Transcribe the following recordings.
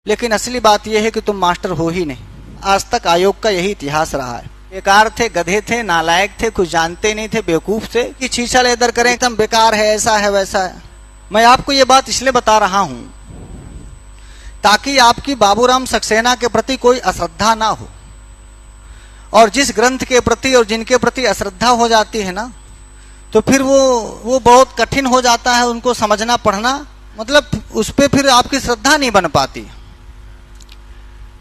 लेकिन असली बात यह है कि तुम मास्टर हो ही नहीं। आज तक आयोग का यही इतिहास रहा है। बेकार थे, गधे थे, नालायक थे, कुछ जानते नहीं थे, बेवकूफ थे कि छीछा लेदर करें एकदम बेकार है, ऐसा है वैसा है। मैं आपको ये बात इसलिए बता रहा हूं ताकि आपकी बाबूराम सक्सेना के प्रति कोई अश्रद्धा ना हो। और जिस ग्रंथ के प्रति और जिनके प्रति अश्रद्धा हो जाती है ना, तो फिर वो बहुत कठिन हो जाता है उनको समझना पढ़ना, मतलब उस पर फिर आपकी श्रद्धा नहीं बन पाती।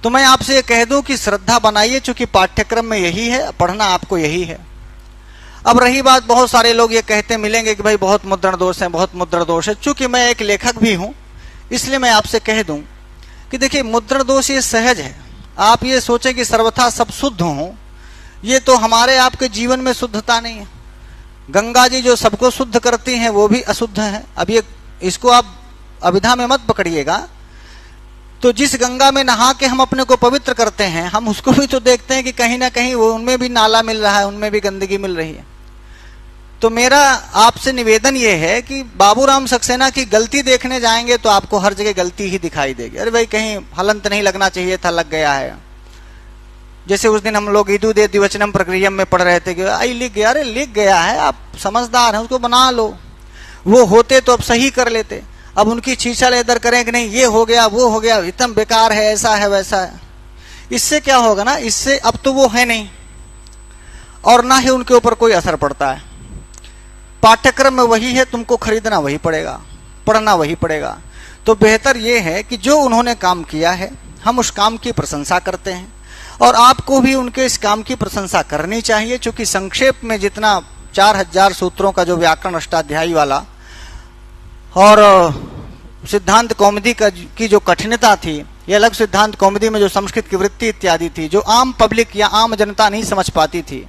तो मैं आपसे ये कह दूं कि श्रद्धा बनाइए, चूंकि पाठ्यक्रम में यही है, पढ़ना आपको यही है। अब रही बात, बहुत सारे लोग ये कहते मिलेंगे कि भाई बहुत मुद्रण दोष है, बहुत मुद्रण दोष है। चूंकि मैं एक लेखक भी हूं इसलिए मैं आपसे कह दूं कि देखिए, मुद्रण दोष ये सहज है। आप ये सोचें कि सर्वथा सब शुद्ध हो, ये तो हमारे आपके जीवन में शुद्धता नहीं है। गंगा जी जो सबको शुद्ध करती हैं वो भी अशुद्ध है। अब ये इसको आप अभिधा में मत पकड़िएगा। तो जिस गंगा में नहा के हम अपने को पवित्र करते हैं, हम उसको भी तो देखते हैं कि कहीं ना कहीं वो उनमें भी नाला मिल रहा है, उनमें भी गंदगी मिल रही है। तो मेरा आपसे निवेदन ये है कि बाबूराम सक्सेना की गलती देखने जाएंगे तो आपको हर जगह गलती ही दिखाई देगी। अरे भाई, कहीं हलंत नहीं लगना चाहिए था, लग गया है। जैसे उस दिन हम लोग ईदु दे दिवचनम प्रक्रियम में पढ़ रहे थे कि आई लिख गया। अरे लिख गया है, आप समझदार हैं, उसको बना लो। वो होते तो अब सही कर लेते। अब उनकी छीछा लेदर करें कि नहीं ये हो गया वो हो गया, इतना बेकार है, ऐसा है वैसा है। इससे क्या होगा ना, इससे अब तो वो है नहीं और ना ही उनके ऊपर कोई असर पड़ता है। पाठ्यक्रम में वही है, तुमको खरीदना वही पड़ेगा, पढ़ना वही पड़ेगा। तो बेहतर ये है कि जो उन्होंने काम किया है हम उस काम की प्रशंसा करते हैं और आपको भी उनके इस काम की प्रशंसा करनी चाहिए। चूंकि संक्षेप में जितना 4000 सूत्रों का जो व्याकरण अष्टाध्यायी वाला और सिद्धांत कौमुदी की जो कठिनता थी, ये अलग सिद्धांत कौमुदी में जो संस्कृत की वृत्ति इत्यादि थी जो आम पब्लिक या आम जनता नहीं समझ पाती थी,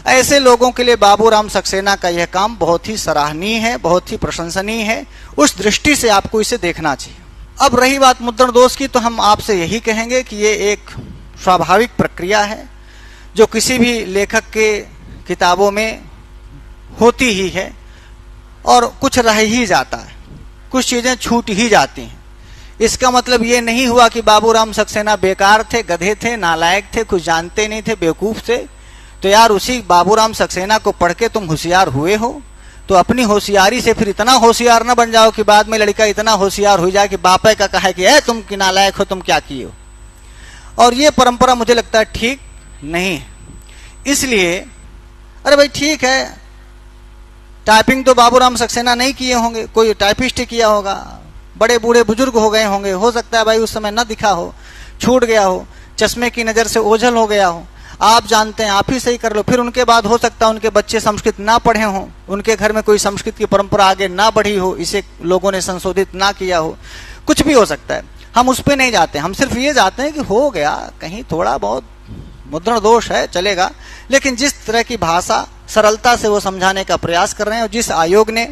ऐसे लोगों के लिए बाबूराम सक्सेना का यह काम बहुत ही सराहनीय है, बहुत ही प्रशंसनीय है। उस दृष्टि से आपको इसे देखना चाहिए। अब रही बात मुद्रण दोष की, तो हम आपसे यही कहेंगे कि ये एक स्वाभाविक प्रक्रिया है जो किसी भी लेखक के किताबों में होती ही है और कुछ रह ही जाता है, कुछ चीजें छूट ही जाती हैं। इसका मतलब ये नहीं हुआ कि बाबूराम सक्सेना बेकार थे, गधे थे, नालायक थे, कुछ जानते नहीं थे, बेवकूफ थे। तो यार उसी बाबूराम सक्सेना को पढ़ के तुम होशियार हुए हो, तो अपनी होशियारी से फिर इतना होशियार न बन जाओ कि बाद में लड़का इतना होशियार हो जाए कि बापे का कहे कि तुम कि नालायक हो, तुम क्या किए हो। और ये परंपरा मुझे लगता है ठीक नहीं है। इसलिए अरे भाई ठीक है, टाइपिंग तो बाबूराम सक्सेना नहीं किए होंगे, कोई टाइपिस्ट किया होगा, बड़े बूढ़े बुजुर्ग हो गए होंगे, हो सकता है भाई उस समय न दिखा हो, छूट गया हो, चश्मे की नज़र से ओझल हो गया हो। आप जानते हैं, आप ही सही कर लो। फिर उनके बाद हो सकता है उनके बच्चे संस्कृत ना पढ़े हों, उनके घर में कोई संस्कृत की परंपरा आगे ना बढ़ी हो, इसे लोगों ने संशोधित ना किया हो, कुछ भी हो सकता है। हम उस पर नहीं जाते, हम सिर्फ ये जाते हैं कि हो गया, कहीं थोड़ा बहुत मुद्रण दोष है चलेगा। लेकिन जिस तरह की भाषा सरलता से वो समझाने का प्रयास कर रहे हैं और जिस आयोग ने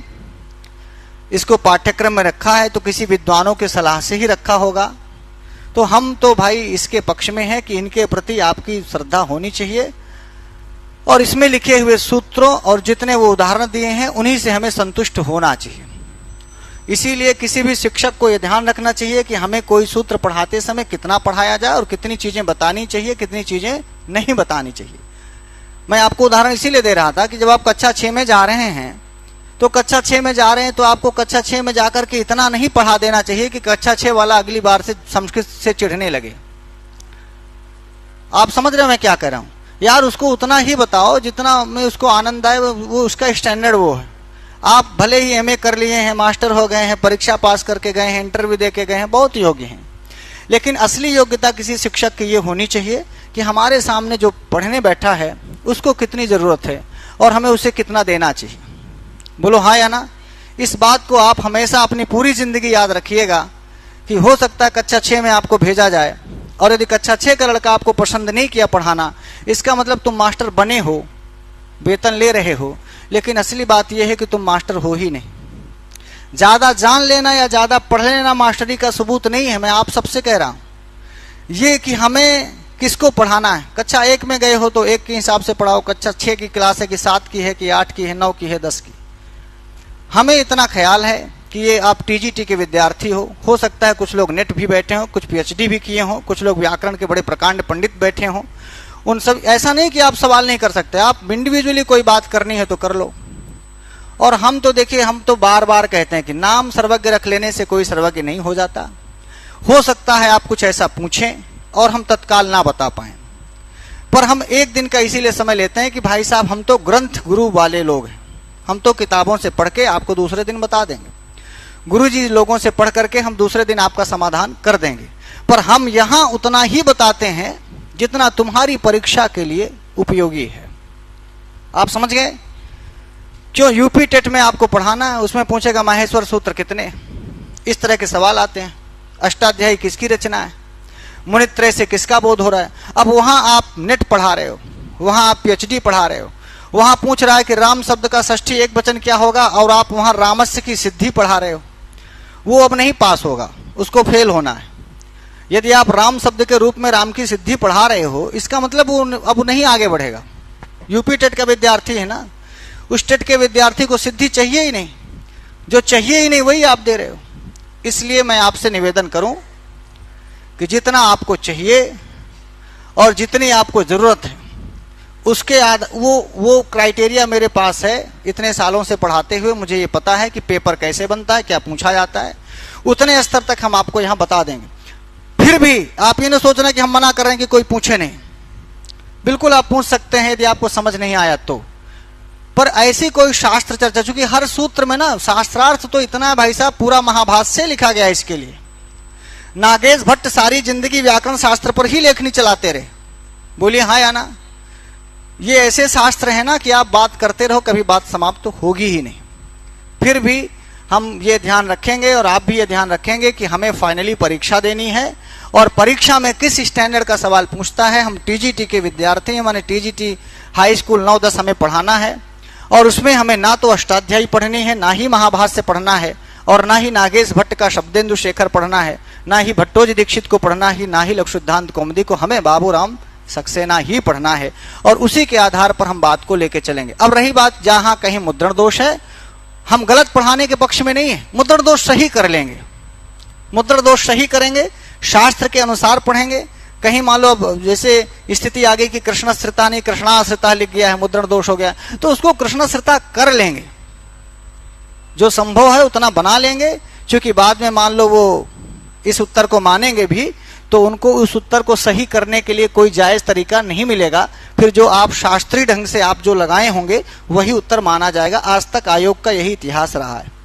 इसको पाठ्यक्रम में रखा है, तो किसी विद्वानों की सलाह से ही रखा होगा। तो हम तो भाई इसके पक्ष में हैं कि इनके प्रति आपकी श्रद्धा होनी चाहिए और इसमें लिखे हुए सूत्रों और जितने वो उदाहरण दिए हैं उन्हीं से हमें संतुष्ट होना चाहिए। इसीलिए किसी भी शिक्षक को यह ध्यान रखना चाहिए कि हमें कोई सूत्र पढ़ाते समय कितना पढ़ाया जाए और कितनी चीजें बतानी चाहिए, कितनी चीजें नहीं बतानी चाहिए। मैं आपको उदाहरण इसीलिए दे रहा था कि जब आप कक्षा 6 में जा रहे हैं, तो कक्षा 6 में जा रहे हैं तो आपको कक्षा 6 में जाकर के इतना नहीं पढ़ा देना चाहिए कि कक्षा 6 वाला अगली बार से संस्कृत से चिढ़ने लगे। आप समझ रहे हो मैं क्या कह रहा हूं? यार उसको उतना ही बताओ जितना में उसको आनंद आए, वो उसका स्टैंडर्ड वो है। आप भले ही एमए कर लिए हैं, मास्टर हो गए हैं, परीक्षा पास करके गए हैं, इंटरव्यू दे के गए हैं, बहुत योग्य हैं, लेकिन असली योग्यता किसी शिक्षक की ये होनी चाहिए कि हमारे सामने जो पढ़ने बैठा है उसको कितनी जरूरत है और हमें उसे कितना देना चाहिए। बोलो हाँ या ना? इस बात को आप हमेशा अपनी पूरी जिंदगी याद रखिएगा कि हो सकता है कक्षा 6 में आपको भेजा जाए और यदि कक्षा 6 का लड़का आपको पसंद नहीं किया पढ़ाना, इसका मतलब तुम मास्टर बने हो, वेतन ले रहे हो, लेकिन असली बात यह है कि तुम मास्टर हो ही नहीं। ज्यादा जान लेना या ज्यादा पढ़ लेना मास्टरी का सबूत नहीं है। मैं आप सबसे कह रहा हूं ये कि हमें किसको पढ़ाना है। कक्षा 1 में गए हो तो 1 के हिसाब से पढ़ाओ, कक्षा 6 की क्लास है कि 7 की है कि 8 की है, 9 की है, 10 की। हमें इतना ख्याल है कि ये आप टीजीटी के विद्यार्थी हो सकता है कुछ लोग नेट भी बैठे हों, कुछ पीएचडी भी किए हों, कुछ लोग व्याकरण के बड़े प्रकांड पंडित बैठे हों। उन सब ऐसा नहीं कि आप सवाल नहीं कर सकते, आप इंडिविजुअली कोई बात करनी है तो कर लो। और हम तो देखिए, हम तो बार बार कहते हैं कि नाम सर्वज्ञ रख लेने से कोई सर्वज्ञ नहीं हो जाता। हो सकता है आप कुछ ऐसा पूछें और हम तत्काल ना बता पाएं, पर हम एक दिन का इसीलिए समय लेते हैं कि भाई साहब हम तो ग्रंथ गुरु वाले लोग हैं, हम तो किताबों से पढ़ के आपको दूसरे दिन बता देंगे, गुरुजी लोगों से पढ़ करके हम दूसरे दिन आपका समाधान कर देंगे। पर हम यहां उतना ही बताते हैं जितना तुम्हारी परीक्षा के लिए उपयोगी है। आप समझ गए? क्यों यूपी टेट में आपको पढ़ाना है, उसमें पूछेगा माहेश्वर सूत्र कितने, इस तरह के सवाल आते हैं। अष्टाध्यायी किसकी रचना है, मुनित्रय से किसका बोध हो रहा है। अब वहां आप नेट पढ़ा रहे हो, वहां आप पीएचडी पढ़ा रहे हो, वहां पूछ रहा है कि राम शब्द का षष्ठी एक वचन क्या होगा, और आप वहां रामस्य की सिद्धि पढ़ा रहे हो। वो अब नहीं पास होगा, उसको फेल होना है। यदि आप राम शब्द के रूप में राम की सिद्धि पढ़ा रहे हो, इसका मतलब वो अब नहीं आगे बढ़ेगा। यूपी टेट का विद्यार्थी है ना, उस टेट के विद्यार्थी को सिद्धि चाहिए ही नहीं, जो चाहिए ही नहीं वही आप दे रहे हो। इसलिए मैं आपसे निवेदन करूं कि जितना आपको चाहिए और जितनी आपको जरूरत है उसके वो क्राइटेरिया मेरे पास है। इतने सालों से पढ़ाते हुए मुझे ये पता है कि पेपर कैसे बनता है, क्या पूछा जाता है, उतने स्तर तक हम आपको यहां बता देंगे। फिर भी आप ये ना सोचना कि हम मना कर रहे हैं कि कोई पूछे नहीं। बिल्कुल आप पूछ सकते हैं यदि आपको समझ नहीं आया तो, पर ऐसी कोई शास्त्र चर्चा, चूंकि हर सूत्र में ना शास्त्रार्थ तो इतना है भाई साहब, पूरा महाभाष्य लिखा गया है इसके लिए। नागेश भट्ट सारी जिंदगी व्याकरण शास्त्र पर ही लेखनी चलाते रहे। बोलिए हाँ या ना? ये ऐसे शास्त्र है ना कि आप बात करते रहो, कभी बात समाप्त तो होगी ही नहीं। फिर भी हम ये ध्यान रखेंगे और आप भी ये ध्यान रखेंगे कि हमें फाइनली परीक्षा देनी है, और परीक्षा में किस स्टैंडर्ड का सवाल पूछता है। हम टीजीटी के विद्यार्थी हैं, माने टीजीटी हाई स्कूल 9-10 हमें पढ़ाना है, और उसमें हमें ना तो अष्टाध्यायी पढ़नी है, ना ही महाभाष्य पढ़ना है, और ना ही नागेश भट्ट का शब्देंदु शेखर पढ़ना है, ना ही भट्टोजी दीक्षित को पढ़ना ही, ना ही लघुसिद्धांत कौमुदी को। हमें बाबूराम सक्सेना ही पढ़ना है, और उसी के आधार पर हम बात को लेके चलेंगे। अब रही बात जहां कहीं मुद्रण दोष है, हम गलत पढ़ाने के पक्ष में नहीं है, मुद्रण दोष सही कर लेंगे, मुद्रण दोष सही करेंगे, शास्त्र के अनुसार पढ़ेंगे। कहीं मान लो जैसे स्थिति आ गई कि कृष्णश्रिता नहीं कृष्णाश्रिता लिख गया है, मुद्रण दोष हो गया, तो उसको कृष्णश्रिता कर लेंगे, जो संभव है उतना बना लेंगे। क्योंकि बाद में मान लो वो इस उत्तर को मानेंगे भी, तो उनको उस उत्तर को सही करने के लिए कोई जायज तरीका नहीं मिलेगा। फिर जो आप शास्त्रीय ढंग से आप जो लगाए होंगे वही उत्तर माना जाएगा। आज तक आयोग का यही इतिहास रहा है।